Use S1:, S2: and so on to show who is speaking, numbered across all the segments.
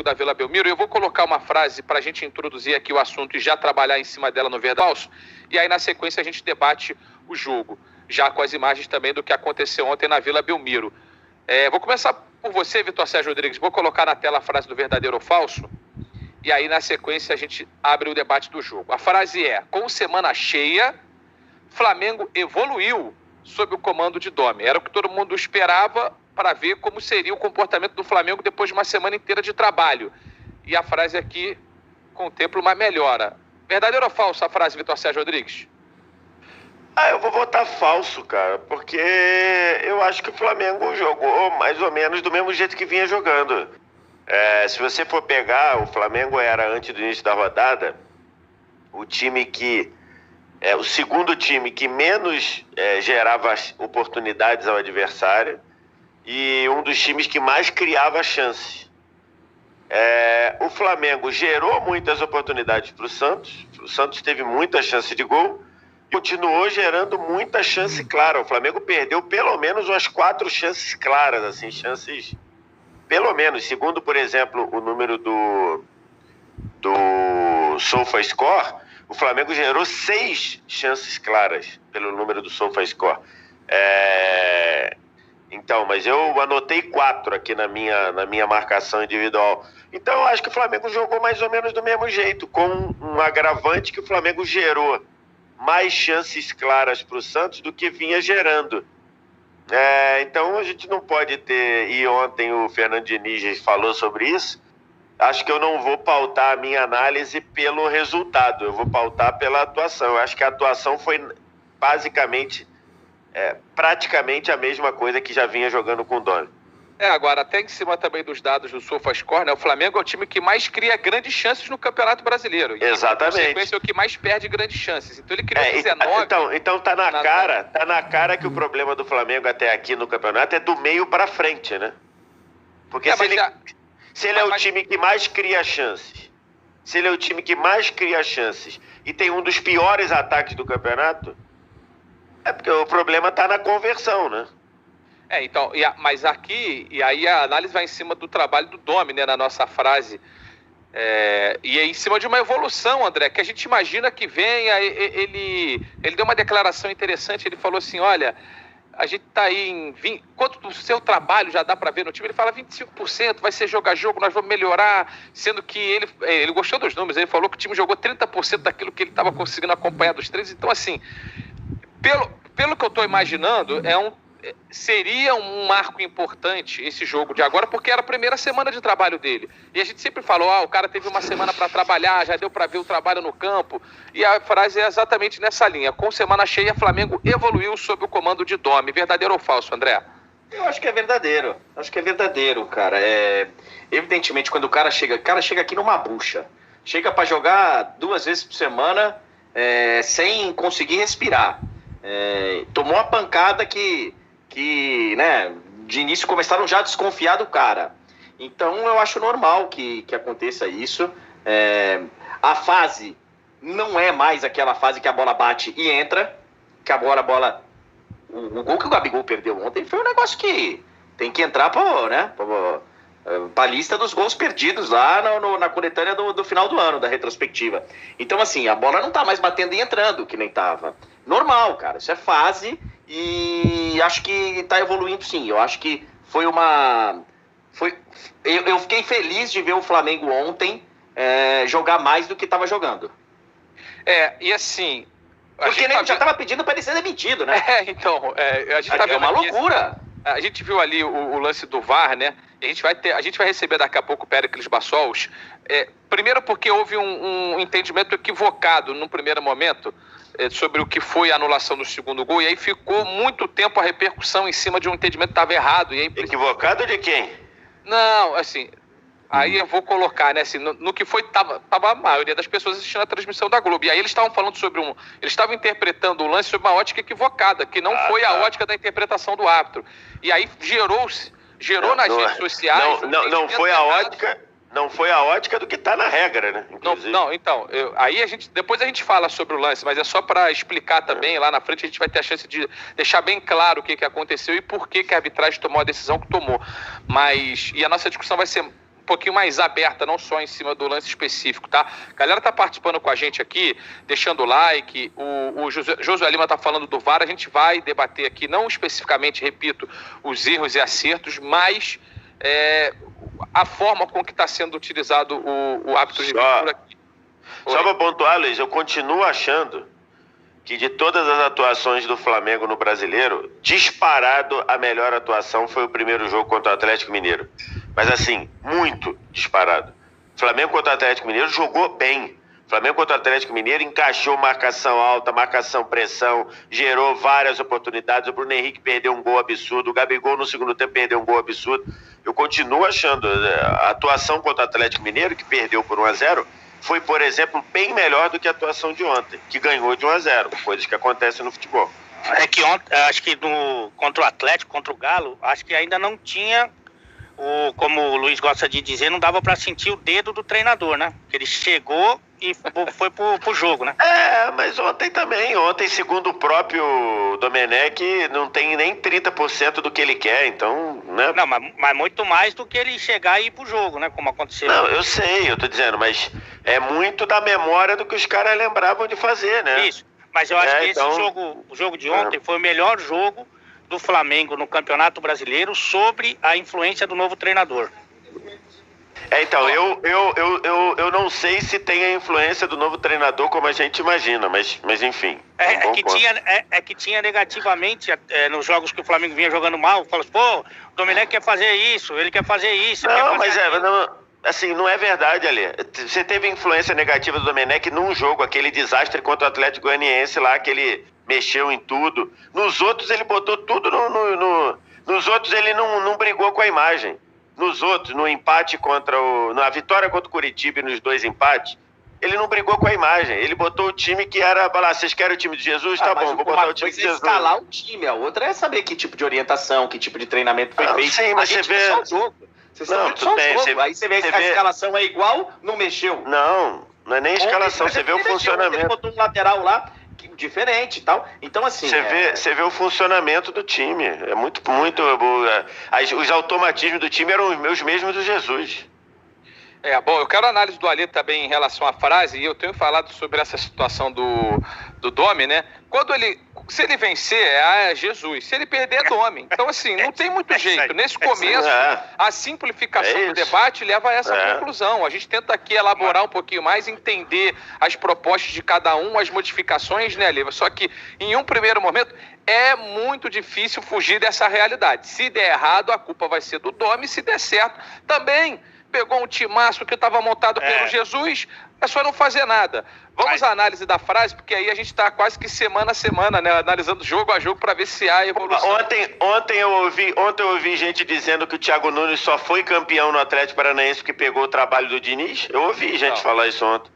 S1: da Vila Belmiro. Eu vou colocar uma frase para a gente introduzir aqui o assunto e já trabalhar em cima dela no verdade ou falso. E aí, na sequência, a gente debate o jogo, já com as imagens também do que aconteceu ontem na Vila Belmiro. Vou começar por você, Vitor Sérgio Rodrigues. Vou colocar na tela a frase do verdadeiro ou falso. E aí, na sequência, a gente abre o debate do jogo. A frase é: com semana cheia, Flamengo evoluiu sob o comando de Domi. Era o que todo mundo esperava para ver como seria o comportamento do Flamengo depois de uma semana inteira de trabalho. E a frase aqui contempla uma melhora. Verdadeiro ou falso a frase, Vitor Sérgio Rodrigues?
S2: Eu vou votar falso, cara, porque eu acho que o Flamengo jogou mais ou menos do mesmo jeito que vinha jogando. Se você for pegar, o Flamengo era, antes do início da rodada, o segundo time que menos gerava oportunidades ao adversário e um dos times que mais criava chances. O Flamengo gerou muitas oportunidades para o Santos teve muita chance de gol, continuou gerando muita chance clara. O Flamengo perdeu pelo menos umas 4 chances claras, assim, chances, pelo menos, segundo, por exemplo, o número do SofaScore, o Flamengo gerou 6 chances claras pelo número do SofaScore. Então, mas eu anotei 4 aqui na minha marcação individual. Então, eu acho que o Flamengo jogou mais ou menos do mesmo jeito, com um agravante que o Flamengo gerou mais chances claras para o Santos do que vinha gerando. Então, a gente não pode ter... E ontem o Fernando Diniz falou sobre isso. Acho que eu não vou pautar a minha análise pelo resultado, eu vou pautar pela atuação. Eu acho que a atuação foi basicamente, praticamente a mesma coisa que já vinha jogando com o Domi.
S1: Agora, até em cima também dos dados do SofaScore, né, o Flamengo é o time que mais cria grandes chances no Campeonato Brasileiro. E,
S2: exatamente.
S1: Por consequência, é o que mais perde grandes chances. Então ele criou 19...
S2: Então tá na cara que o problema do Flamengo até aqui no campeonato é do meio para frente, né? Porque se ele é o time que mais cria chances, e tem um dos piores ataques do campeonato, é porque o problema tá na conversão, né?
S1: Então, mas aqui, e aí a análise vai em cima do trabalho do Domi, né, na nossa frase. E é em cima de uma evolução, André, que a gente imagina que venha. Ele deu uma declaração interessante, ele falou assim: olha, a gente está aí em 20%, quanto do seu trabalho já dá para ver no time? Ele fala 25%, vai ser jogo a jogo, nós vamos melhorar, sendo que ele gostou dos números, ele falou que o time jogou 30% daquilo que ele estava conseguindo acompanhar dos treinos. Então, assim, pelo que eu estou imaginando, seria um marco importante esse jogo de agora, porque era a primeira semana de trabalho dele. E a gente sempre falou, o cara teve uma semana para trabalhar, já deu para ver o trabalho no campo. E a frase é exatamente nessa linha: com semana cheia, Flamengo evoluiu sob o comando de Domi. Verdadeiro ou falso, André?
S3: Eu acho que é verdadeiro. Cara. Evidentemente, quando o cara chega aqui numa bucha, chega para jogar 2 vezes por semana, sem conseguir respirar. Tomou uma pancada que né, de início começaram já a desconfiar do cara. Então eu acho normal que aconteça isso. A fase não é mais aquela fase que a bola bate e entra, que agora a bola... O gol que o Gabigol perdeu ontem foi um negócio que tem que entrar para a lista dos gols perdidos lá na coletânea do final do ano, da retrospectiva. Então, assim, a bola não tá mais batendo e entrando, que nem tava. Normal, cara, isso é fase e acho que tá evoluindo sim. Eu acho que eu fiquei feliz de ver o Flamengo ontem jogar mais do que tava jogando.
S1: E assim...
S3: Porque ele já tava pedindo para ele ser demitido, né?
S1: A gente tá vendo
S3: uma loucura.
S1: A gente viu ali o lance do VAR, né? E a gente vai receber daqui a pouco o Péricles Bassols. Primeiro porque houve um entendimento equivocado no primeiro momento sobre o que foi a anulação do segundo gol. E aí ficou muito tempo a repercussão em cima de um entendimento que estava errado. E aí...
S2: Equivocado de quem?
S1: Não, assim... Aí eu vou colocar, né, assim, no que foi, tava a maioria das pessoas assistindo a transmissão da Globo. E aí eles estavam falando sobre eles estavam interpretando o lance sobre uma ótica equivocada, que não foi a ótica da interpretação do árbitro. E aí gerou nas redes sociais...
S2: Não foi a ótica do que está na regra, né?
S1: Então, depois a gente fala sobre o lance, mas é só para explicar também, lá na frente a gente vai ter a chance de deixar bem claro o que aconteceu e por que a arbitragem tomou a decisão que tomou. E a nossa discussão vai ser pouquinho mais aberta, não só em cima do lance específico, tá? A galera tá participando com a gente aqui, deixando o like, o Josué Lima tá falando do VAR, a gente vai debater aqui, não especificamente, repito, os erros e acertos, mas a forma com que está sendo utilizado o árbitro de vídeo aqui.
S2: Só para pontuar, Luiz, eu continuo achando que de todas as atuações do Flamengo no Brasileiro, disparado a melhor atuação foi o primeiro jogo contra o Atlético Mineiro. Mas assim, muito disparado. O Flamengo contra o Atlético Mineiro jogou bem. O Flamengo contra o Atlético Mineiro encaixou marcação alta, marcação pressão, gerou várias oportunidades. O Bruno Henrique perdeu um gol absurdo, o Gabigol no segundo tempo perdeu um gol absurdo. Eu continuo achando a atuação contra o Atlético Mineiro, que perdeu por 1-0, foi, por exemplo, bem melhor do que a atuação de ontem, que ganhou de 1-0, coisas que acontecem no futebol.
S4: É que ontem, acho que contra o Atlético, contra o Galo, acho que ainda não tinha, como o Luiz gosta de dizer, não dava para sentir o dedo do treinador, né? Porque ele chegou e foi pro jogo, né?
S2: Mas ontem também. Ontem, segundo o próprio Domenech, não tem nem 30% do que ele quer, então, né?
S4: Não, mas muito mais do que ele chegar e ir pro jogo, né? Como aconteceu.
S2: Não, eu sei, eu tô dizendo, mas é muito da memória do que os caras lembravam de fazer, né?
S4: Isso, mas eu acho que o jogo de ontem foi o melhor jogo do Flamengo no Campeonato Brasileiro sobre a influência do novo treinador.
S2: Então, eu não sei se tem a influência do novo treinador como a gente imagina, mas enfim.
S4: Que tinha negativamente nos jogos que o Flamengo vinha jogando mal, falou assim, pô, o Domenech quer fazer isso, ele quer fazer isso.
S2: Assim, não é verdade, Ali. Você teve influência negativa do Domenech num jogo, aquele desastre contra o Atlético Goianiense lá, que ele mexeu em tudo. Nos outros ele botou tudo nos outros ele não brigou com a imagem. Nos outros, no empate na vitória contra o Curitiba e nos 2 empates, ele não brigou com a imagem. Ele botou o time que era, vocês querem o time de Jesus? Tá bom, vou botar o time de Jesus.
S3: Escalar o time, a outra é saber que tipo de orientação, que tipo de treinamento foi feito.
S2: Sim, mas você vê...
S3: Só o jogo. Aí você vê que a escalação é igual, não mexeu.
S2: Não é nem escalação, você vê o funcionamento.
S3: Ele botou um lateral lá, diferente e tal. Então, assim...
S2: Você vê o funcionamento do time. É muito... Os automatismos do time eram os mesmos do Jesus.
S1: Bom, eu quero a análise do Alê também em relação à frase, e eu tenho falado sobre essa situação do Domi, né? Se ele vencer, é Jesus. Se ele perder, é Domi. Então, assim, não tem muito jeito. Nesse começo, a simplificação do debate leva a essa conclusão. A gente tenta aqui elaborar um pouquinho mais, entender as propostas de cada um, as modificações, né, Alê? Só que, em um primeiro momento, é muito difícil fugir dessa realidade. Se der errado, a culpa vai ser do Domi. Se der certo, também... Pegou um timaço que estava montado pelo Jesus, é só não fazer nada. Vamos à análise da frase, porque aí a gente está quase que semana a semana, né? Analisando jogo a jogo para ver se há evolução.
S2: Ontem eu ouvi gente dizendo que o Thiago Nunes só foi campeão no Atlético Paranaense porque pegou o trabalho do Diniz. Eu ouvi gente falar isso ontem.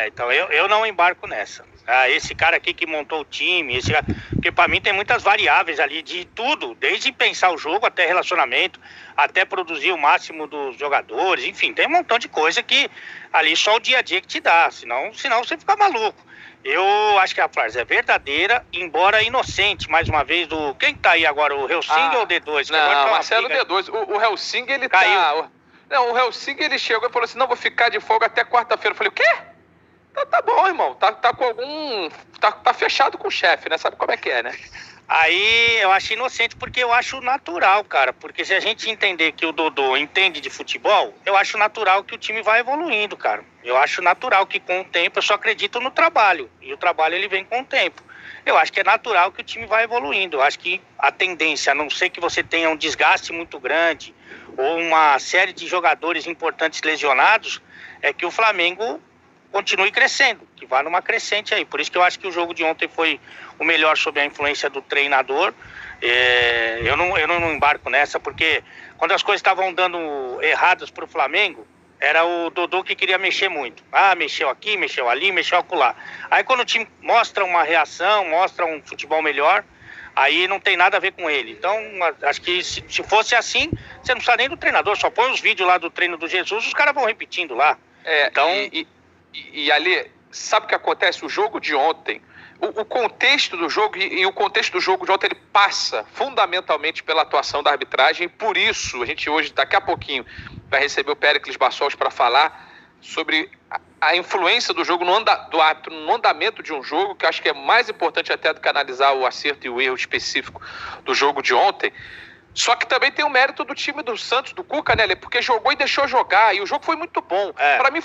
S4: Então eu não embarco nessa. Esse cara aqui que montou o time, porque para mim tem muitas variáveis ali de tudo, desde pensar o jogo até relacionamento, até produzir o máximo dos jogadores, enfim, tem um montão de coisa que ali só o dia a dia que te dá, senão você fica maluco. Eu acho que a frase é verdadeira, embora inocente, mais uma vez, quem tá aí agora, o Helsing ou o D2?
S1: Não, Marcelo D2, o Helsing ele caiu. Não, o Helsing ele chegou e falou assim, não, vou ficar de folga até quarta-feira. Eu falei, o quê? Tá bom, irmão. Tá com algum... Tá fechado com o chefe, né? Sabe como é que é, né?
S4: Aí eu acho inocente porque eu acho natural, cara. Porque se a gente entender que o Dodô entende de futebol, eu acho natural que o time vai evoluindo, cara. Eu acho natural que com o tempo, eu só acredito no trabalho. E o trabalho ele vem com o tempo. Eu acho que é natural que o time vai evoluindo. Eu acho que a tendência, a não ser que você tenha um desgaste muito grande ou uma série de jogadores importantes lesionados, é que o Flamengo continue crescendo, que vá numa crescente aí. Por isso que eu acho que o jogo de ontem foi o melhor sob a influência do treinador. Eu não embarco nessa, porque quando as coisas estavam dando erradas para o Flamengo, era o Dodô que queria mexer muito. Mexeu aqui, mexeu ali, mexeu acolá. Aí quando o time mostra uma reação, mostra um futebol melhor, aí não tem nada a ver com ele. Então, acho que se fosse assim, você não precisa nem do treinador, só põe os vídeos lá do treino do Jesus, os caras vão repetindo lá.
S1: Então... E ali, sabe o que acontece? O jogo de ontem, o contexto do jogo e o contexto do jogo de ontem, ele passa fundamentalmente pela atuação da arbitragem, e por isso a gente hoje, daqui a pouquinho, vai receber o Péricles Bassols para falar sobre a influência do jogo do árbitro no andamento de um jogo, que eu acho que é mais importante até do que analisar o acerto e o erro específico do jogo de ontem. Só que também tem o mérito do time do Santos, do Cuca, né, Lê? Porque jogou e deixou jogar, e o jogo foi muito bom. Para mim,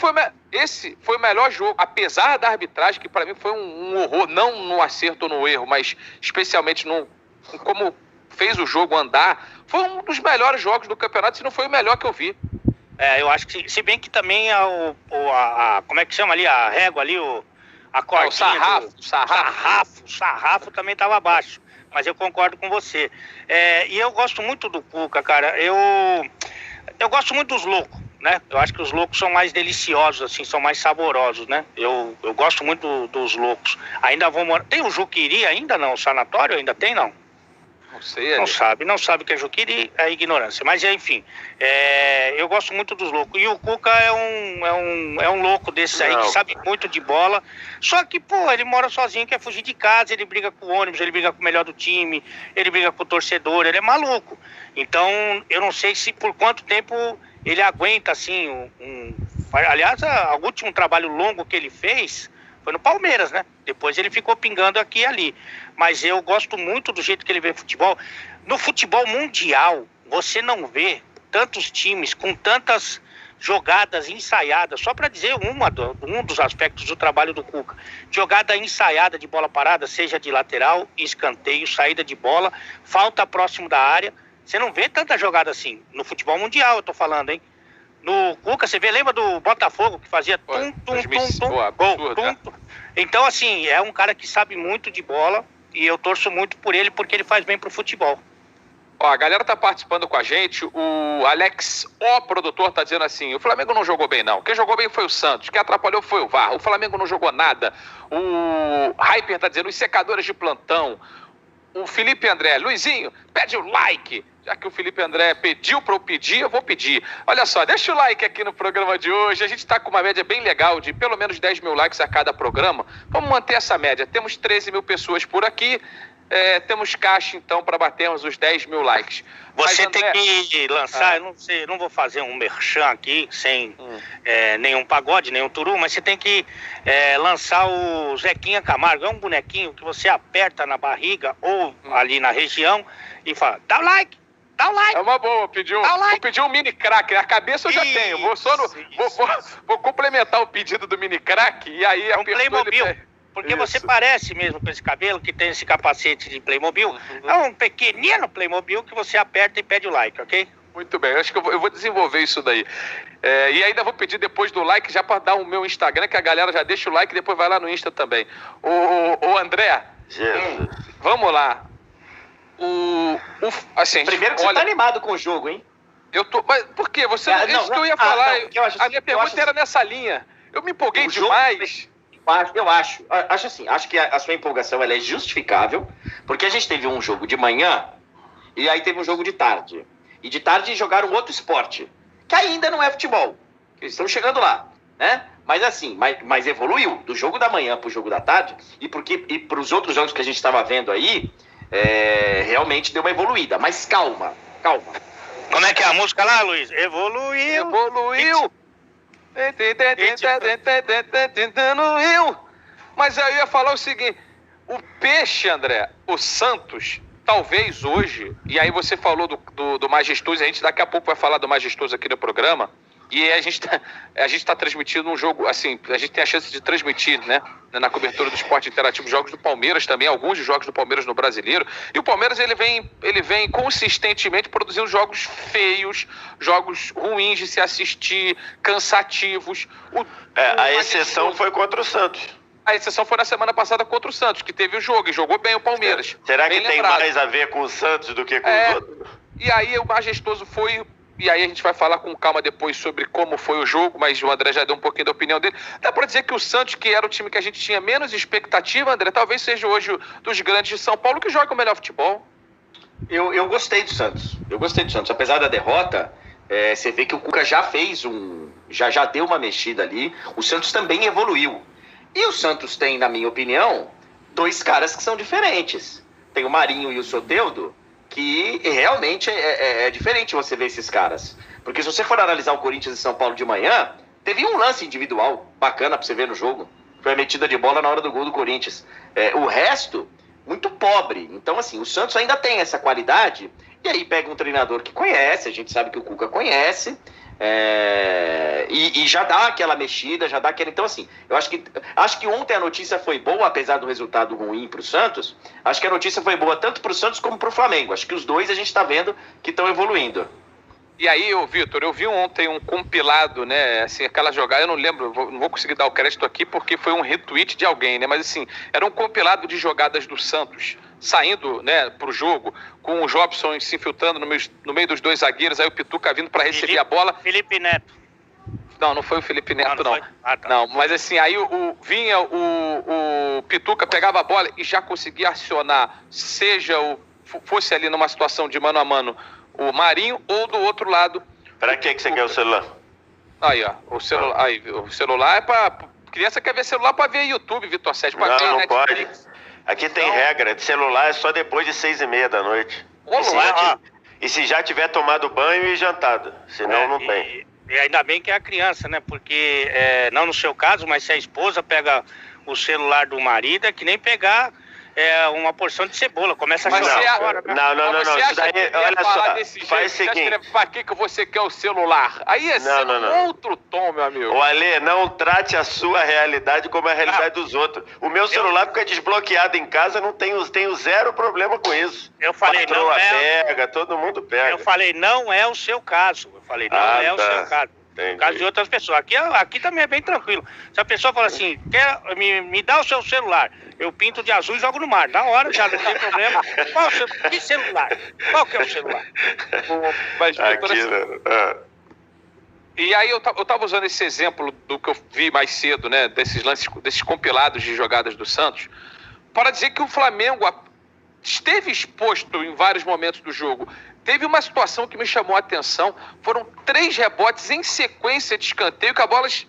S1: esse foi o melhor jogo, apesar da arbitragem, que para mim foi um horror, não no acerto ou no erro, mas especialmente como fez o jogo andar. Foi um dos melhores jogos do campeonato, se não foi o melhor que eu vi.
S4: Eu acho que, se bem que também como é que chama ali, a régua ali, a cordinha... O sarrafo também estava abaixo. Mas eu concordo com você. E eu gosto muito do Cuca, cara. Eu gosto muito dos loucos, né? Eu acho que os loucos são mais deliciosos, assim, são mais saborosos, né? Eu gosto muito dos loucos. Ainda vou morar... Tem o Juquiri ainda não? O sanatório ainda tem, não?
S1: Não sei.
S4: Não sabe o que é Juquiri, é ignorância. Mas, enfim, eu gosto muito dos loucos. E o Cuca é um louco desses aí, que sabe muito de bola. Só que, ele mora sozinho, quer fugir de casa, ele briga com o ônibus, ele briga com o melhor do time, ele briga com o torcedor, ele é maluco. Então, eu não sei se por quanto tempo ele aguenta, assim, Aliás, o último trabalho longo que ele fez foi no Palmeiras, né? Depois ele ficou pingando aqui e ali. Mas eu gosto muito do jeito que ele vê futebol. No futebol mundial, você não vê tantos times com tantas jogadas ensaiadas. Só para dizer um dos aspectos do trabalho do Cuca. Jogada ensaiada de bola parada, seja de lateral, escanteio, saída de bola, falta próximo da área. Você não vê tanta jogada assim. No futebol mundial, eu tô falando, hein? No Cuca, você lembra do Botafogo, que fazia gol. Então, assim, é um cara que sabe muito de bola e eu torço muito por ele porque ele faz bem pro futebol.
S1: A galera tá participando com a gente. O Alex, produtor, tá dizendo assim: o Flamengo não jogou bem, não. Quem jogou bem foi o Santos. Quem atrapalhou foi o VAR. O Flamengo não jogou nada. O Hyper tá dizendo: os secadores de plantão. O Felipe André: Luizinho, pede o like. Já que o Felipe André pediu para eu pedir, eu vou pedir. Olha só, deixa o like aqui no programa de hoje. A gente está com uma média bem legal de pelo menos 10 mil likes a cada programa. Vamos manter essa média. Temos 13 mil pessoas por aqui. Temos caixa, então, para batermos os 10 mil likes.
S4: Você André, tem que lançar, eu não vou fazer um merchan aqui, sem nenhum pagode, nenhum turu, mas você tem que lançar o Zequinha Camargo. É um bonequinho que você aperta na barriga ou ali na região e fala: dá o like! Dá o like.
S1: É uma boa, vou pedir um mini crack. A cabeça eu já tenho. Vou complementar o pedido do mini crack e aí
S4: um Playmobil. Porque você parece mesmo com esse cabelo, que tem esse capacete de Playmobil. É um pequenino Playmobil que você aperta e pede o like, ok?
S1: Muito bem, eu acho que eu vou desenvolver isso daí. E ainda vou pedir depois do like, já para dar o meu Instagram, que a galera já deixa o like e depois vai lá no Insta também. Ô André, vamos lá.
S3: Assim, primeiro que você tá animado com o jogo, hein?
S1: Eu tô. Mas por quê? Isso que eu ia falar. A minha pergunta era nessa linha. Eu me empolguei demais.
S3: Acho que a sua empolgação ela é justificável, porque a gente teve um jogo de manhã e aí teve um jogo de tarde. E de tarde jogaram outro esporte, que ainda não é futebol. Eles estão chegando lá, né? Mas assim, mas evoluiu do jogo da manhã pro jogo da tarde e para os outros jogos que a gente estava vendo aí. Realmente deu uma evoluída, mas calma.
S4: Como é que é a música lá, Luiz? Evoluiu.
S1: Mas eu ia falar o seguinte: o peixe, André, o Santos, talvez hoje, e aí você falou do Majestoso, a gente daqui a pouco vai falar do Majestoso aqui no programa. E a gente tá transmitindo um jogo, assim, a gente tem a chance de transmitir, né, na cobertura do esporte interativo, jogos do Palmeiras também, alguns dos jogos do Palmeiras no Brasileiro. E o Palmeiras, ele vem consistentemente produzindo jogos feios, jogos ruins de se assistir, cansativos.
S2: A exceção foi contra o Santos.
S1: A exceção foi na semana passada contra o Santos, que teve o jogo e jogou bem o Palmeiras.
S2: Será que tem mais a ver com o Santos do que com os outros?
S1: E aí o Majestoso foi... E aí a gente vai falar com calma depois sobre como foi o jogo, mas o André já deu um pouquinho da opinião dele. Dá pra dizer que o Santos, que era o time que a gente tinha menos expectativa, André, talvez seja hoje dos grandes de São Paulo que joga o melhor futebol.
S3: Eu gostei do Santos. Apesar da derrota, você vê que o Cuca já fez já deu uma mexida ali. O Santos também evoluiu. E o Santos tem, na minha opinião, dois caras que são diferentes. Tem o Marinho e o Soteldo, que realmente é diferente você ver esses caras. Porque se você for analisar o Corinthians e São Paulo de manhã, teve um lance individual bacana pra você ver no jogo. Foi a metida de bola na hora do gol do Corinthians. O resto, muito pobre. Então, assim, o Santos ainda tem essa qualidade. E aí pega um treinador que conhece, a gente sabe que o Cuca conhece. E já dá aquela mexida, já dá aquela... Então, assim, eu acho que ontem a notícia foi boa, apesar do resultado ruim para o Santos. Acho que a notícia foi boa tanto para o Santos como para o Flamengo. Acho que os dois a gente está vendo que estão evoluindo.
S1: E aí, Vitor, eu vi ontem um compilado, né, assim, aquela jogada, eu não lembro, não vou conseguir dar o crédito aqui porque foi um retweet de alguém, né, mas assim, era um compilado de jogadas do Santos, saindo, né, pro jogo, com o Jobson se infiltrando no meio dos dois zagueiros, aí o Pituca vindo para receber a bola.
S4: Felipe Neto.
S1: Não foi o Felipe Neto, não.
S4: Tá.
S1: Não, mas assim, aí vinha o Pituca, pegava a bola e já conseguia acionar, seja fosse ali numa situação de mano a mano, o Marinho, ou do outro lado.
S2: Pra que você quer o celular?
S1: Aí, ó, o celular é pra... Criança quer ver celular pra ver YouTube, Vitor Sérgio.
S2: Não pode. Aqui tem regra, de celular é só depois de 6h30 da noite. E se já tiver tomado banho e jantado, senão não tem.
S4: E ainda bem que é a criança, né? Porque, não no seu caso, mas se a esposa pega o celular do marido, é que nem pegar uma porção de cebola, começa a chorar fora.
S2: Não. Isso daí, olha só, faz o seguinte.
S1: Pra que você quer o celular? Aí é outro tom, meu amigo.
S2: Ô, Ale, não trate a sua realidade como a realidade dos outros. O meu celular fica desbloqueado em casa, tenho zero problema com isso.
S4: Eu falei,
S2: patroa pega, todo mundo pega.
S4: Eu falei, não é o seu caso. Eu falei, não é o seu caso.
S2: Entendi.
S4: No caso de outras pessoas. Aqui também é bem tranquilo. Se a pessoa fala assim, me dá o seu celular, eu pinto de azul e jogo no mar. Na hora, já não tem problema. Que celular? Qual que é o celular?
S1: Mas, e aí eu tava usando esse exemplo do que eu vi mais cedo, né? Desses lances, desses compilados de jogadas do Santos, para dizer que o Flamengo esteve exposto em vários momentos do jogo. Teve uma situação que me chamou a atenção, foram 3 rebotes em sequência de escanteio,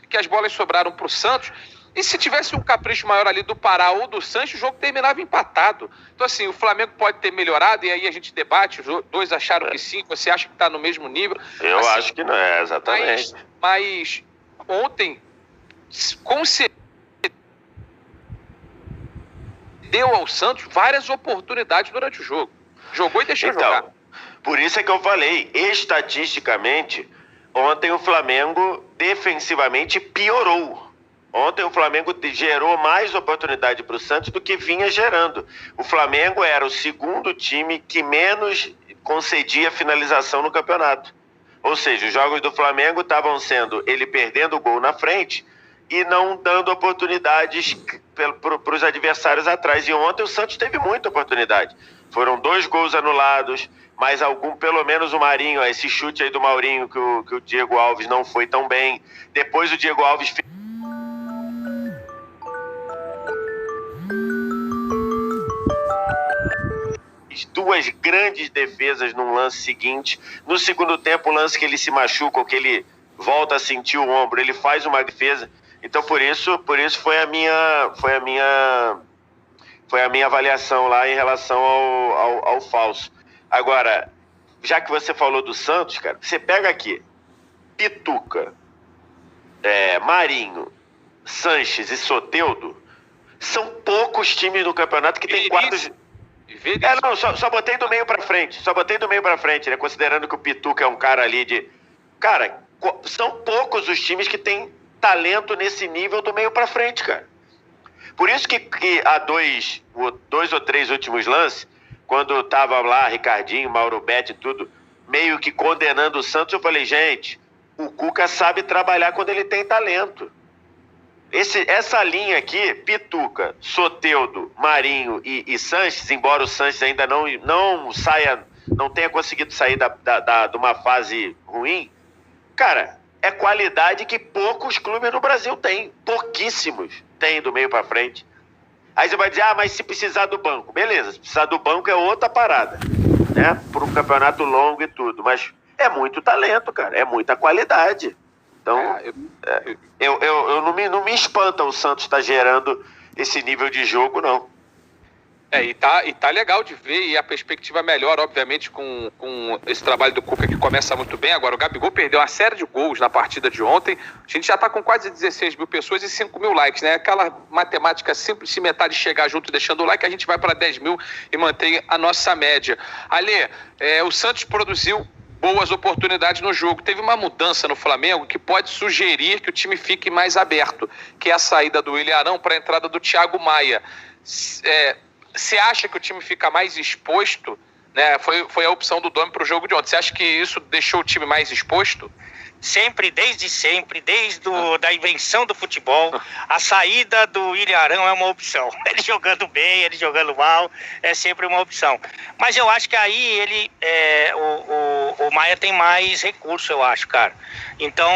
S1: que as bolas sobraram para o Santos, e se tivesse um capricho maior ali do Pará ou do Sanches, o jogo terminava empatado. Então assim, o Flamengo pode ter melhorado, e aí a gente debate, os dois acharam que sim, você acha que está no mesmo nível.
S2: Eu acho que não é, exatamente.
S1: Mas ontem, com certeza, deu ao Santos várias oportunidades durante o jogo. Jogou e deixou jogar.
S2: Por isso é que eu falei, estatisticamente, ontem o Flamengo defensivamente piorou. Ontem o Flamengo gerou mais oportunidade para o Santos do que vinha gerando. O Flamengo era o segundo time que menos concedia finalização no campeonato. Ou seja, os jogos do Flamengo estavam sendo ele perdendo o gol na frente e não dando oportunidades para os adversários atrás. E ontem o Santos teve muita oportunidade. Foram 2 gols anulados, mas pelo menos o Marinho, esse chute aí do Maurinho que o Diego Alves não foi tão bem. Depois o Diego Alves fez 2 grandes defesas no lance seguinte. No segundo tempo, o lance que ele se machuca, ou que ele volta a sentir o ombro, ele faz uma defesa. Então por isso foi a minha avaliação lá em relação ao falso. Agora, já que você falou do Santos, cara, você pega aqui Pituca, Marinho, Sanches e Soteldo, são poucos times no campeonato que tem quadros... Só botei do meio pra frente, né? Considerando que o Pituca é um cara ali de... Cara, são poucos os times que têm talento nesse nível do meio pra frente, cara. Por isso que há 2 ou 3 últimos lances, quando tava lá Ricardinho, Mauro Betti e tudo, meio que condenando o Santos, eu falei, gente, o Cuca sabe trabalhar quando ele tem talento. Essa linha aqui, Pituca, Soteldo, Marinho e Sanches, embora o Sanches ainda não tenha conseguido sair de uma fase ruim, cara, é qualidade que poucos clubes no Brasil têm, pouquíssimos têm do meio para frente. Aí você vai dizer, mas se precisar do banco, beleza, se precisar do banco é outra parada, né, por um campeonato longo e tudo, mas é muito talento, cara, é muita qualidade. Então, não me espanta o Santos estar gerando esse nível de jogo, não.
S1: E tá legal de ver, e a perspectiva melhor, obviamente, com esse trabalho do Cuca, que começa muito bem. Agora, o Gabigol perdeu uma série de gols na partida de ontem. A gente já tá com quase 16 mil pessoas e 5 mil likes, né? Aquela matemática simples, se metade chegar junto deixando o like, a gente vai para 10 mil e mantém a nossa média. Alê, o Santos produziu boas oportunidades no jogo. Teve uma mudança no Flamengo que pode sugerir que o time fique mais aberto, que é a saída do Willian Arão para a entrada do Thiago Maia. Você acha que o time fica mais exposto, né? Foi a opção do Domi para o jogo de ontem. Você acha que isso deixou o time mais exposto?
S4: Sempre, desde da invenção do futebol, a saída do Willian Arão é uma opção. Ele jogando bem, ele jogando mal, é sempre uma opção. Mas eu acho que aí o Maia tem mais recurso, eu acho, cara. Então,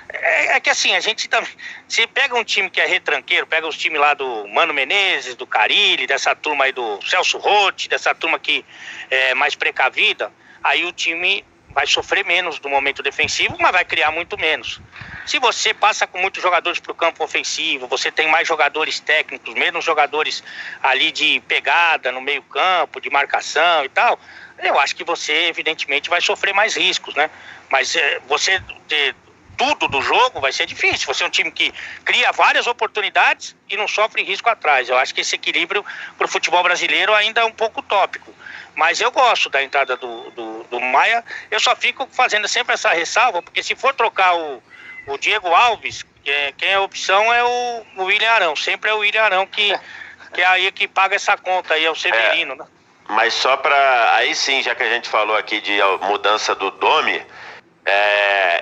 S4: é que assim, a gente também... Se pega um time que é retranqueiro, pega os times lá do Mano Menezes, do Carille, dessa turma aí do Celso Roth, dessa turma que é mais precavida, aí o time vai sofrer menos do momento defensivo, mas vai criar muito menos. Se você passa com muitos jogadores para o campo ofensivo, você tem mais jogadores técnicos, menos jogadores ali de pegada no meio campo, de marcação e tal, eu acho que você, evidentemente, vai sofrer mais riscos, né? Mas você ter tudo do jogo vai ser difícil. Você é um time que cria várias oportunidades e não sofre risco atrás. Eu acho que esse equilíbrio para o futebol brasileiro ainda é um pouco utópico. Mas eu gosto da entrada do Maia. Eu só fico fazendo sempre essa ressalva, porque se for trocar o Diego Alves, quem é a opção é o Willian Arão. Sempre é o Willian Arão que é aí que paga essa conta aí, é o Severino, né?
S2: Mas só para... Aí sim, já que a gente falou aqui de mudança do Domi,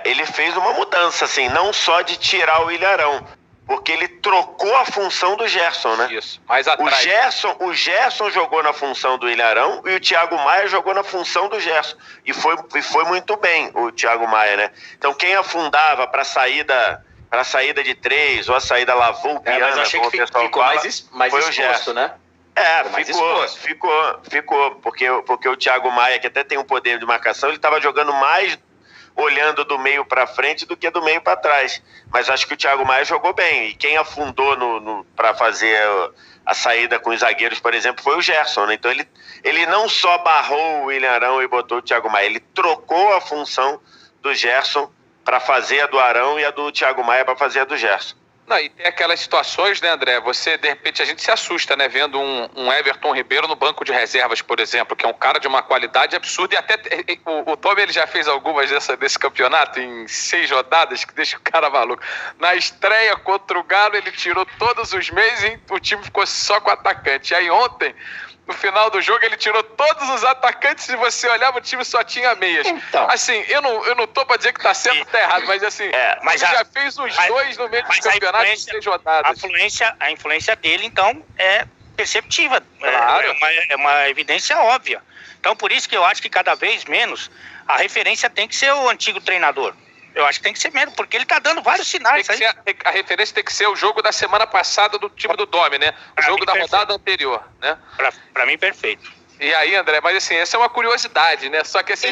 S2: ele fez uma mudança, assim, não só de tirar o Willian Arão, porque ele trocou a função do Gerson, né?
S1: Isso, mais atrás.
S2: O Gerson jogou na função do Willian Arão e o Thiago Maia jogou na função do Gerson. E foi muito bem o Thiago Maia, né? Então quem afundava para saída de 3 ou a saída lavoupiana,
S3: mas eu achei que ficou mais
S2: foi
S3: exposto,
S2: o Gerson,
S3: né?
S2: Ficou, porque o Thiago Maia, que até tem um poder de marcação, ele estava jogando mais olhando do meio para frente do que do meio para trás. Mas acho que o Thiago Maia jogou bem. E quem afundou para fazer a saída com os zagueiros, por exemplo, foi o Gerson, né? Então ele não só barrou o Willian Arão e botou o Thiago Maia, ele trocou a função do Gerson para fazer a do Arão e a do Thiago Maia para fazer a do Gerson.
S1: Não, e tem aquelas situações, né, André? Você, de repente, a gente se assusta, né? Vendo um Everton Ribeiro no banco de reservas, por exemplo, que é um cara de uma qualidade absurda. E até o Tom, ele já fez algumas desse campeonato em 6 rodadas, que deixa o cara maluco. Na estreia contra o Galo, ele tirou todos os meios e o time ficou só com o atacante. E aí ontem, no final do jogo, ele tirou todos os atacantes e você olhava, o time só tinha meias. Então, assim, eu não tô pra dizer que tá certo ou tá errado, mas assim, mas já fez os dois no meio dos campeonatos de 6 rodadas.
S4: A influência dele, então, é perceptível.
S1: Claro.
S4: É uma evidência óbvia. Então, por isso que eu acho que cada vez menos a referência tem que ser o antigo treinador. Eu acho que tem que ser mesmo, porque ele tá dando vários sinais.
S1: A referência tem que ser o jogo da semana passada do time do Domi, né? O jogo da rodada anterior, né?
S4: Pra mim, perfeito.
S1: E aí, André, mas assim, essa é uma curiosidade, né? Só que assim,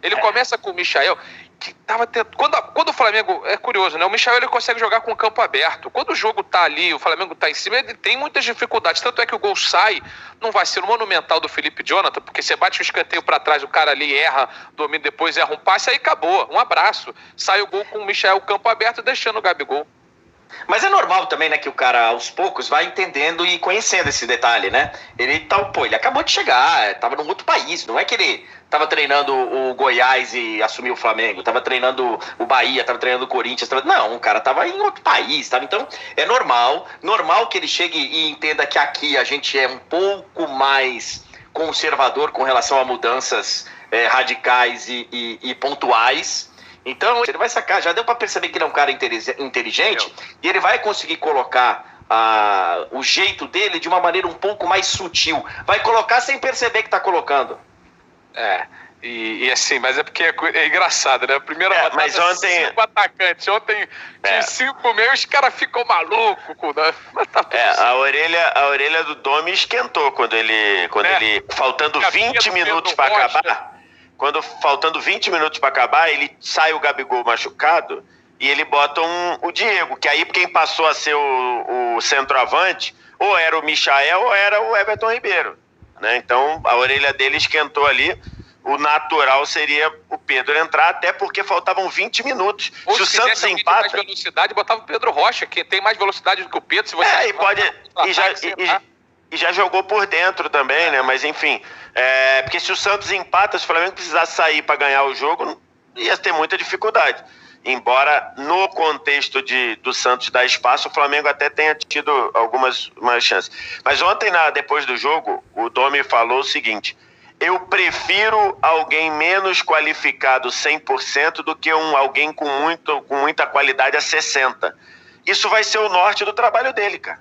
S1: ele começa com o Michael, que tava tendo... Quando o Flamengo... É curioso, né? O Michael, ele consegue jogar com o campo aberto. Quando o jogo tá ali, o Flamengo tá em cima, ele tem muitas dificuldades. Tanto é que o gol sai, não vai ser o monumental do Felipe Jonathan, porque você bate o escanteio pra trás, o cara ali erra, domina, depois erra um passe, aí acabou. Um abraço. Sai o gol com o Michael campo aberto, deixando o Gabigol.
S3: Mas é normal também, né, que o cara aos poucos vai entendendo e conhecendo esse detalhe, né? Ele acabou de chegar, tava num outro país, não é que ele tava treinando o Goiás e assumiu o Flamengo, tava treinando o Bahia, tava treinando o Corinthians, não, o cara tava em outro país, tá? Então é normal que ele chegue e entenda que aqui a gente é um pouco mais conservador com relação a mudanças radicais e pontuais. Então ele vai sacar, já deu para perceber que ele é um cara inteligente e ele vai conseguir colocar o jeito dele de uma maneira um pouco mais sutil. Vai colocar sem perceber que tá colocando.
S1: E assim, mas é porque é engraçado, né? A primeira rodada,
S2: mas ontem...
S1: 5 atacantes. Ontem, de 5 meio, os caras ficam malucos.
S2: A orelha do Domi esquentou quando ele faltando 20 minutos para acabar... Quando faltando 20 minutos para acabar, ele sai o Gabigol machucado e ele bota o Diego, que aí quem passou a ser o centroavante, ou era o Michael ou era o Everton Ribeiro, né? Então a orelha dele esquentou ali. O natural seria o Pedro entrar, até porque faltavam 20 minutos.
S1: Ou
S2: se o Santos empata...
S1: mais velocidade, botava o Pedro Rocha, que tem mais velocidade do que o Pedro. Se você
S2: e já jogou por dentro também, né? Mas enfim, porque se o Santos empata, se o Flamengo precisasse sair para ganhar o jogo, ia ter muita dificuldade. Embora no contexto do Santos dar espaço, o Flamengo até tenha tido algumas chances. Mas ontem, depois do jogo, o Domi falou o seguinte: eu prefiro alguém menos qualificado 100% do que alguém com muita qualidade a 60%. Isso vai ser o norte do trabalho dele, cara.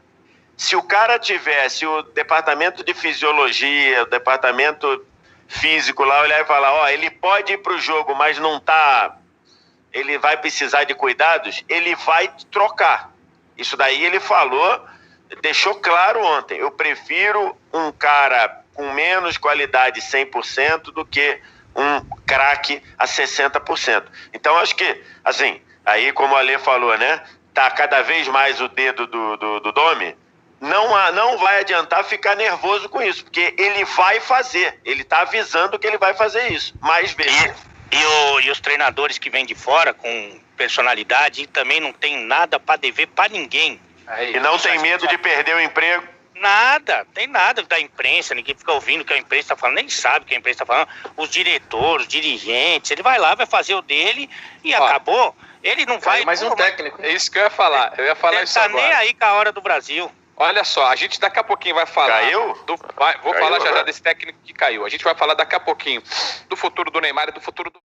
S2: Se o cara tivesse o departamento de fisiologia, o departamento físico lá, olhar e falar, ele pode ir pro jogo, mas não tá... ele vai precisar de cuidados, ele vai trocar. Isso daí ele falou, deixou claro ontem. Eu prefiro um cara com menos qualidade 100% do que um craque a 60%. Então, acho que, assim, aí como a Alê falou, né, tá cada vez mais o dedo do Domi, não vai adiantar ficar nervoso com isso, porque ele vai fazer, ele tá avisando que ele vai fazer isso, mais vezes.
S4: E os treinadores que vêm de fora com personalidade também não tem nada para dever para ninguém.
S2: E não tem medo de perder o emprego.
S4: Nada, tem nada da imprensa, ninguém fica ouvindo o que a imprensa está falando, nem sabe o que a imprensa está falando. Os diretores, os dirigentes, ele vai lá, vai fazer o dele e acabou. Ele não vai...
S3: mais um técnico.
S1: É isso que eu ia falar. Eu ia falar isso agora.
S4: Ele tá nem aí com a hora do Brasil.
S1: Olha só, a gente daqui a pouquinho vai falar...
S2: Caiu?
S1: Vou falar já desse técnico que caiu. A gente vai falar daqui a pouquinho do futuro do Neymar e do futuro do...